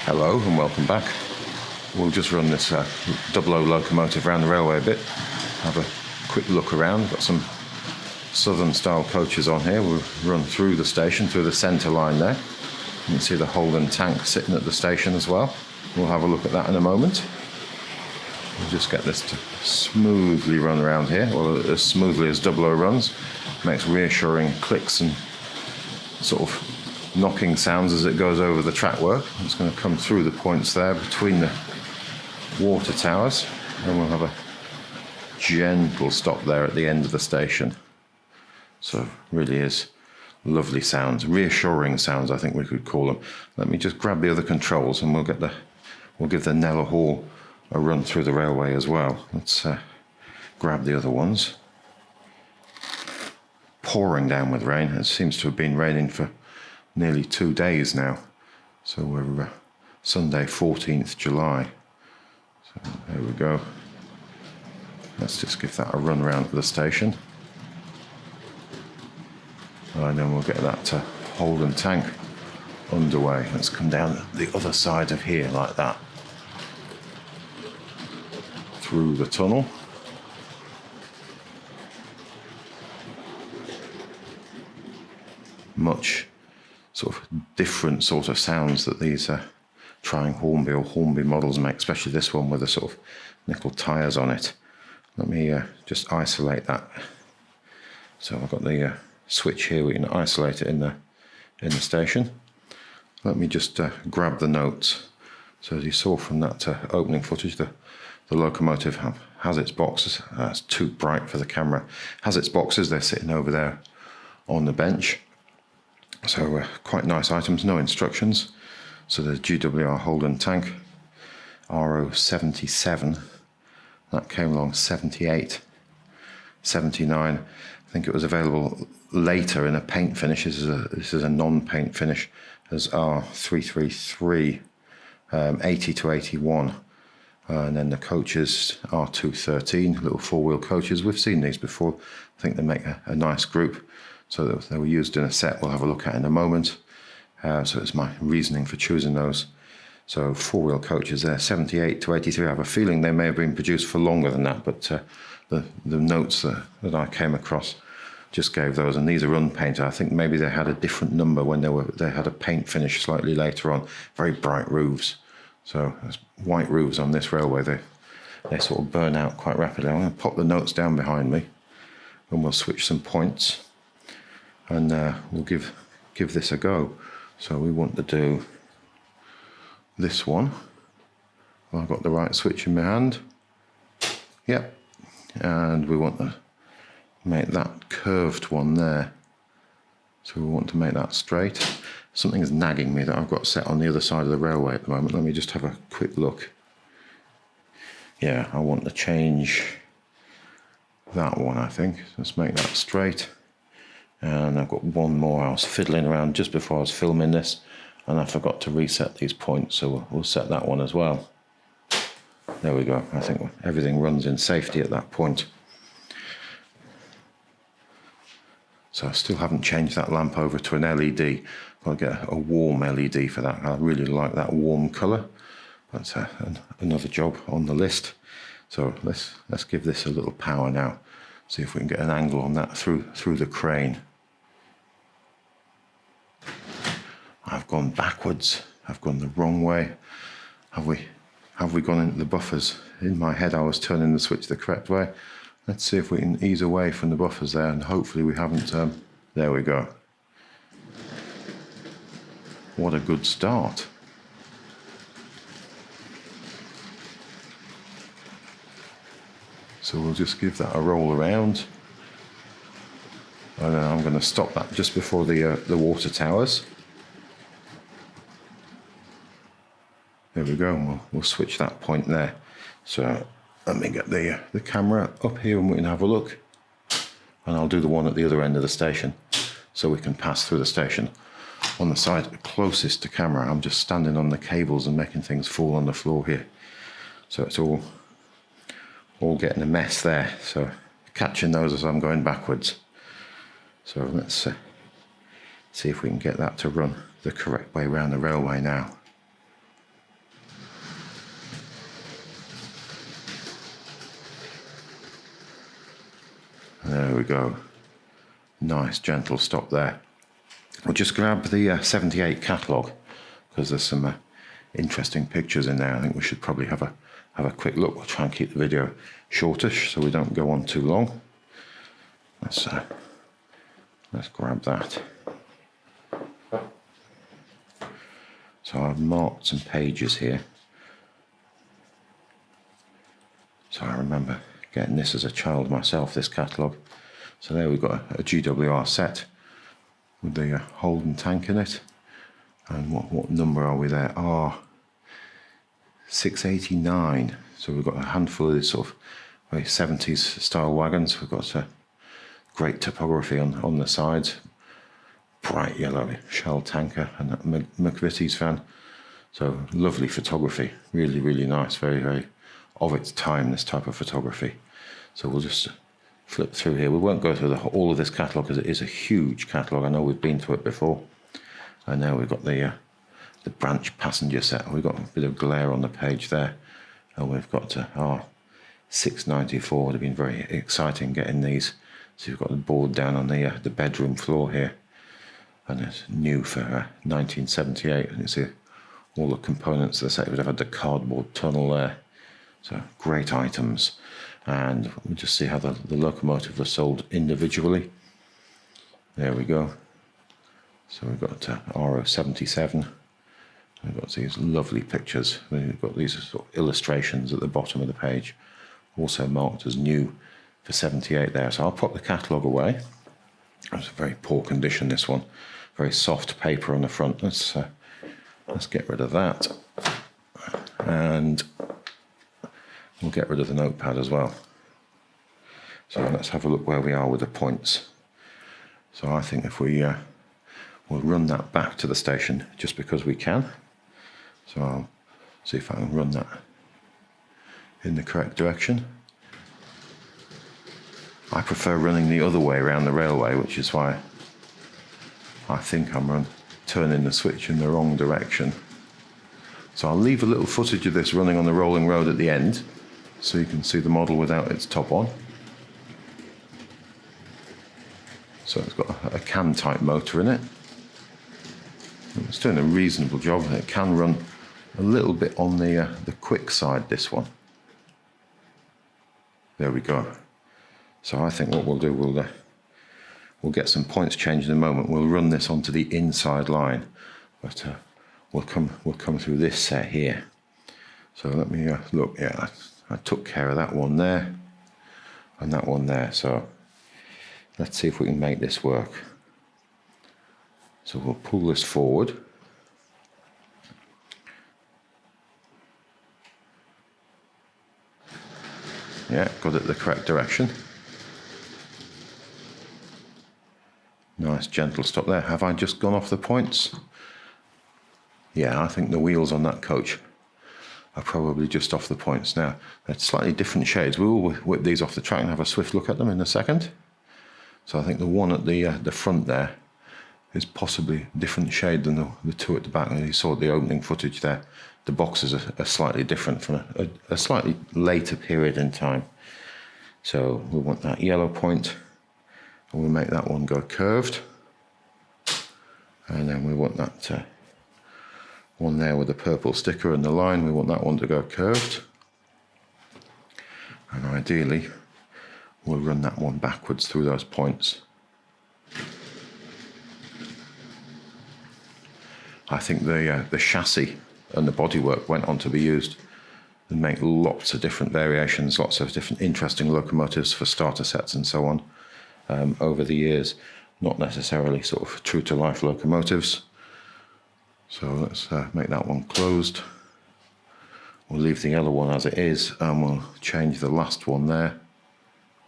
Hello and welcome back. We'll just run this 00 locomotive around the railway a bit, have a quick look around. Got some southern style coaches on here. We'll run through the station, through the centre line there. You can see the Holden tank sitting at the station as well. We'll have a look at that in a moment. We'll just get this to smoothly run around here, well, as smoothly as 00 runs. Makes reassuring clicks and sort of knocking sounds as it goes over the track work. It's going to come through the points there between the water towers, and we'll have a gentle stop there at the end of the station. So really is lovely sounds, reassuring sounds I think we could call them. Let me just grab the other controls and we'll give the Nella Hall a run through the railway as well. Let's grab the other ones. Pouring down with rain. It seems to have been raining for nearly 2 days now. So we're Sunday 14th July. So there we go. Let's just give that a run around the station. And then we'll get that Holden tank underway. Let's come down the other side of here like that. Through the tunnel. Much sort of different sort of sounds that these trying Hornby or Hornby models make, especially this one with the sort of nickel tyres on it. Let me just isolate that. So I've got the switch here, we can isolate it in the station. Let me just grab the notes. So as you saw from that opening footage, the locomotive has its boxes. It's too bright for the camera. Has its boxes, they're sitting over there on the bench. So quite nice items, no instructions. So the GWR Holden tank, R.077, that came along 78, 79. I think it was available later in a paint finish. This is a non-paint finish as R.333, 80 to 81. And then the coaches, R.213, little four-wheel coaches. We've seen these before. I think they make a nice group. So they were used in a set we'll have a look at in a moment. So it's my reasoning for choosing those. So four-wheel coaches there, 78 to 83. I have a feeling they may have been produced for longer than that, but the notes that I came across just gave those, and these are unpainted. I think maybe they had a different number when they had a paint finish slightly later on. Very bright roofs. So there's white roofs on this railway. They sort of burn out quite rapidly. I'm going to pop the notes down behind me, and we'll switch some points. And we'll give this a go. So we want to do this one. Well, I've got the right switch in my hand. Yep. And we want to make that curved one there. So we want to make that straight. Something is nagging me that I've got set on the other side of the railway at the moment. Let me just have a quick look. Yeah, I want to change that one, I think. Let's make that straight. And I've got one more. I was fiddling around just before I was filming this, and I forgot to reset these points, so we'll set that one as well. There we go. I think everything runs in safety at that point. So I still haven't changed that lamp over to an LED. I'll get a warm LED for that. I really like that warm colour. That's another job on the list. So let's give this a little power now. See if we can get an angle on that through the crane. I've gone backwards. I've gone the wrong way. Have we gone into the buffers? In my head I was turning the switch the correct way. Let's see if we can ease away from the buffers there, and hopefully we haven't. There we go. What a good start. So we'll just give that a roll around. And then I'm going to stop that just before the water towers. There we go, and we'll switch that point there. So let me get the camera up here and we can have a look. And I'll do the one at the other end of the station so we can pass through the station. On the side closest to camera, I'm just standing on the cables and making things fall on the floor here. So it's all getting a mess there. So catching those as I'm going backwards. So let's see if we can get that to run the correct way around the railway now. There we go. Nice gentle stop there. We'll just grab the 78 catalogue because there's some interesting pictures in there. I think we should probably have a quick look. We'll try and keep the video shortish so we don't go on too long. Let's grab that. So I've marked some pages here. So I remember getting this as a child myself, this catalogue. So there we've got a GWR set with the Holden tank in it. And what number are we there? R.689. So we've got a handful of these sort of very 70s style wagons. We've got great topography on the sides. Bright yellow shell tanker and that McVitie's fan. So lovely photography. Really, really nice. Very, very of its time, this type of photography. So we'll just flip through here. We won't go through all of this catalogue because it is a huge catalogue. I know we've been to it before. And now we've got the branch passenger set. We've got a bit of glare on the page there. And we've got R.694. Would have been very exciting getting these. So you've got the board down on the bedroom floor here. And it's new for 1978. And you see all the components of the set. It would have had the cardboard tunnel there. So great items. And we'll just see how the locomotive was sold individually. There we go. So we've got R.077. We've got these lovely pictures. We've got these sort of illustrations at the bottom of the page. Also marked as new for 78 there. So I'll pop the catalogue away. It's a very poor condition, this one. Very soft paper on the front. Let's get rid of that. And we'll get rid of the notepad as well. So let's have a look where we are with the points. So I think if we'll run that back to the station just because we can. So I'll see if I can run that in the correct direction. I prefer running the other way around the railway, which is why I think I'm turning the switch in the wrong direction. So I'll leave a little footage of this running on the rolling road at the end, so you can see the model without its top on. So it's got a cam type motor in it. It's doing a reasonable job. It can run a little bit on the quick side, this one. There we go. So I think what we'll do, we'll get some points changed in a moment. We'll run this onto the inside line, but we'll come through this set here. So let me look. Yeah, I took care of that one there and that one there. So let's see if we can make this work. So we'll pull this forward. Yeah, got it the correct direction. Nice gentle stop there. Have I just gone off the points? Yeah, I think the wheels on that coach are probably just off the points. Now, they're slightly different shades. We will whip these off the track and have a swift look at them in a second. So I think the one at the front there is possibly a different shade than the two at the back. And you saw the opening footage there. The boxes are slightly different from a slightly later period in time. So we want that yellow point, and we'll make that one go curved. And then we want that one there with the purple sticker and the line, we want that one to go curved. And ideally, we'll run that one backwards through those points. I think the chassis and the bodywork went on to be used and make lots of different variations, lots of different interesting locomotives for starter sets and so on over the years. Not necessarily sort of true to life locomotives. So let's make that one closed. We'll leave the yellow one as it is, and we'll change the last one there.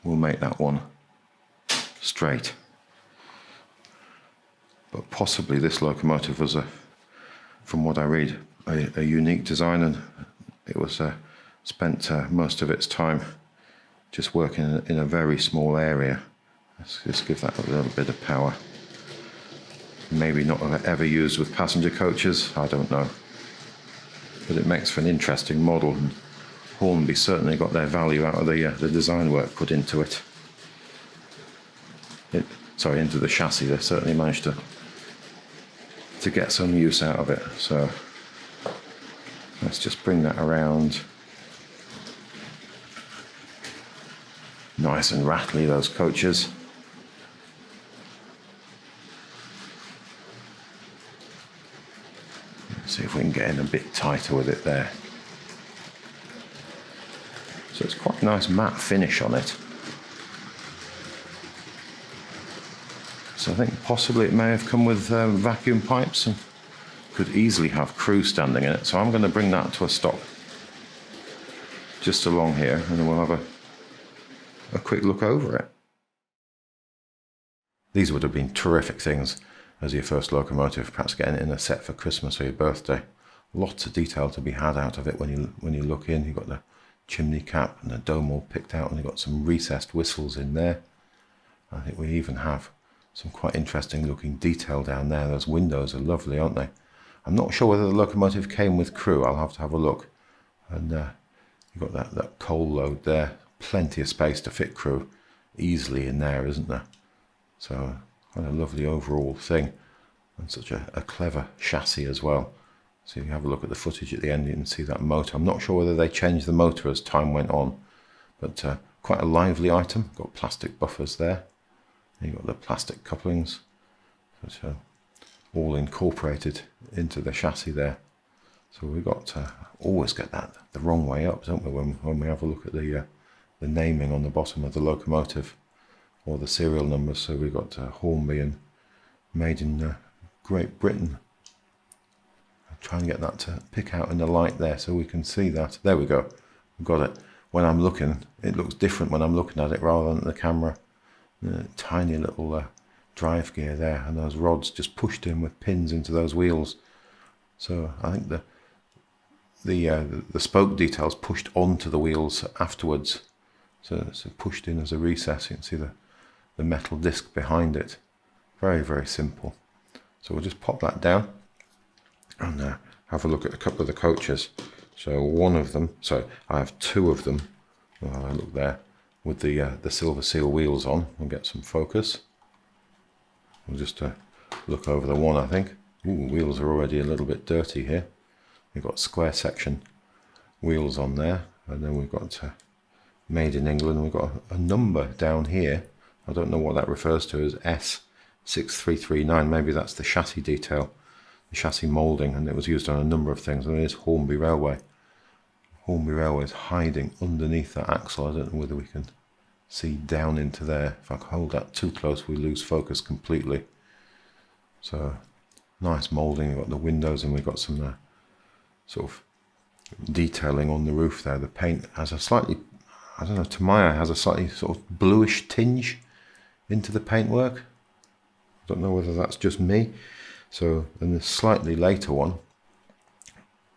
We'll make that one straight. But possibly this locomotive was from what I read, a unique design, and it was spent most of its time just working in a very small area. Let's just give that a little bit of power. Maybe not ever used with passenger coaches, I don't know. But it makes for an interesting model, and Hornby certainly got their value out of the design work put into it. into the chassis. They certainly managed to get some use out of it. So let's just bring that around. Nice and rattly, those coaches. Let's see if we can get in a bit tighter with it there. So it's quite a nice matte finish on it. So I think possibly it may have come with vacuum pipes and could easily have crew standing in it. So I'm going to bring that to a stop just along here, and then we'll have a quick look over it. These would have been terrific things as your first locomotive, perhaps getting it in a set for Christmas or your birthday. Lots of detail to be had out of it when you look in. You've got the chimney cap and the dome all picked out, and you've got some recessed whistles in there. I think we even have some quite interesting looking detail down there. Those windows are lovely, aren't they? I'm not sure whether the locomotive came with crew. I'll have to have a look. And you've got that coal load there. Plenty of space to fit crew easily in there, isn't there? So quite a lovely overall thing, and such a clever chassis as well. So if you have a look at the footage at the end, you can see that motor. I'm not sure whether they changed the motor as time went on, but quite a lively item. Got plastic buffers there. You've got the plastic couplings, which are all incorporated into the chassis there. So we've got to always get that the wrong way up, don't we, when we have a look at the naming on the bottom of the locomotive or the serial numbers. So we've got Hornby and made in Great Britain. I'll try and get that to pick out in the light there so we can see that. There we go, we've got it. When I'm looking, it looks different when I'm looking at it rather than the camera. Tiny little drive gear there, and those rods just pushed in with pins into those wheels. So I think the spoke details pushed onto the wheels afterwards. So it's pushed in as a recess. You can see the metal disc behind it. Very, very simple. So we'll just pop that down and have a look at a couple of the coaches. So one of them, so I have two of them. Well, I look there with the silver seal wheels on. We'll get some focus. We'll just look over the one, I think. Ooh, wheels are already a little bit dirty here. We've got square section wheels on there, and then we've got made in England. We've got a number down here. I don't know what that refers to as S6339. Maybe that's the chassis detail, the chassis moulding, and it was used on a number of things. And it is Hornby Railway. Hornby Railway is hiding underneath that axle. I don't know whether we can see down into there. If I hold that too close, we lose focus completely. So nice moulding. We've got the windows, and we've got some sort of detailing on the roof there. The paint has a slightly, I don't know, to my eye has a slightly sort of bluish tinge into the paintwork. I don't know whether that's just me. So, and the slightly later one,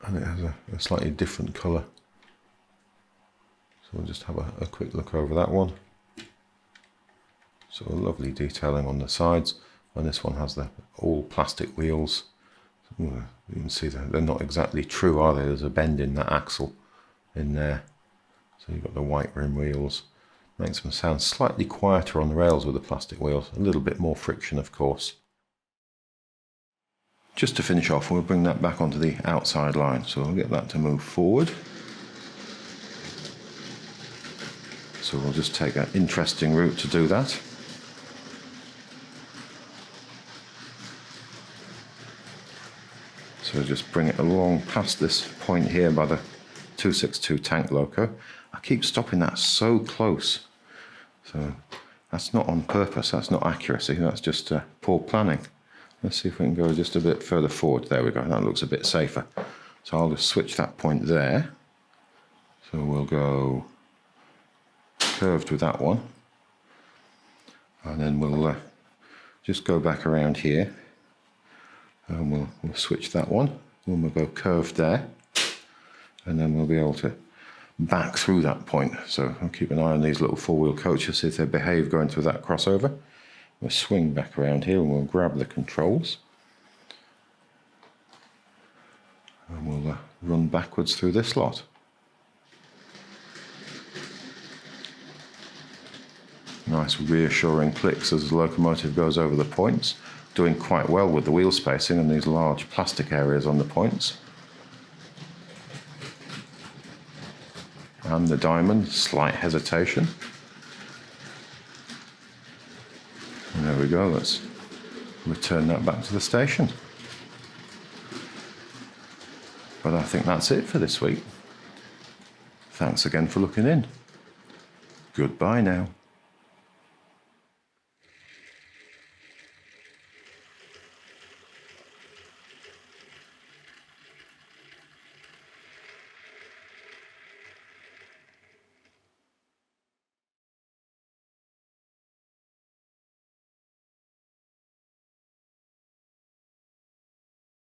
and it has a slightly different colour. So we'll just have a quick look over that one. So lovely detailing on the sides, and this one has the all plastic wheels. You can see that they're not exactly true, are they? There's a bend in that axle in there. So you've got the white rim wheels. Makes them sound slightly quieter on the rails with the plastic wheels. A little bit more friction, of course. Just to finish off, we'll bring that back onto the outside line. So we'll get that to move forward. So we'll just take an interesting route to do that. So just bring it along past this point here by the 262 Tank Loco. I keep stopping that so close. So that's not on purpose, that's not accuracy, that's just poor planning. Let's see if we can go just a bit further forward. There we go, that looks a bit safer. So I'll just switch that point there. So we'll go curved with that one. And then we'll just go back around here. And we'll switch that one. Then we'll go curved there. And then we'll be able to back through that point. So I'll keep an eye on these little four-wheel coaches, see if they behave going through that crossover. We'll swing back around here and we'll grab the controls. And we'll run backwards through this lot. Nice reassuring clicks as the locomotive goes over the points, doing quite well with the wheel spacing and these large plastic areas on the points. And the diamond, slight hesitation. And there we go, let's return that back to the station. But I think that's it for this week. Thanks again for looking in. Goodbye now.